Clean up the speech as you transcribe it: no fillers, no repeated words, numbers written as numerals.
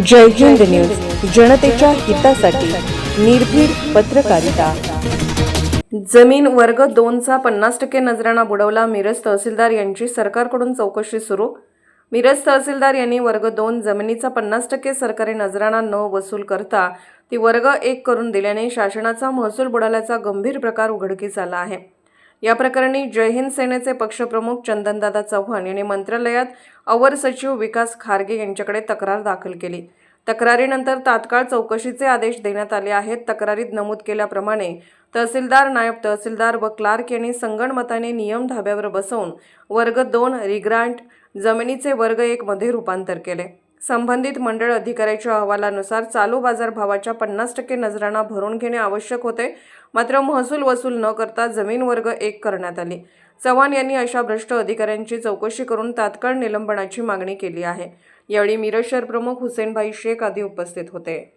जय Hind news, जनतेच्या हितासाठी निर्भीड पत्रकारिता। जमीन वर्ग 2चा 50% नजराणा बुडवला, मिरज तहसीलदार यांची सरकारकडून चौकशी सुरू। मिरज तहसीलदार यांनी वर्ग 2 जमिनीचा 50% सरकारी नजराणा न वसूल करता ती वर्ग 1 करून दिल्याने शासनाचा महसूल बुडाल्याचा गंभीर प्रकार उघडकीस आला आहे। या प्रकरणी जय हिंद सेनेचे पक्षप्रमुख चंदनदादा चव्हाण यांनी मंत्रालयात अवर सचिव विकास खारगे यांच्याकडे तक्रार दाखल केली। तक्रारीनंतर तात्काळ चौकशीचे आदेश देण्यात आले आहेत। तक्रारीत नमूद केल्याप्रमाणे तहसीलदार, नायब तहसीलदार व क्लार्क यांनी संगणमताने नियम धाब्यावर बसवून वर्ग 2 रिग्रांट जमिनीचे वर्ग 1 मध्ये रूपांतर केले। संबंधित मंडळ अधिकाऱ्याच्या अहवालानुसार चालू बाजारभावाच्या 50% नजराणा भरून घेणे आवश्यक होते, मात्र महसूल वसूल न करता जमीन वर्ग 1 करण्यात आली। चव्हाण यांनी अशा भ्रष्ट अधिकाऱ्यांची चौकशी करून तात्काळ निलंबनाची मागणी केली आहे। यावेळी मिरज शहर प्रमुख हुसेनभाई शेख आदी उपस्थित होते।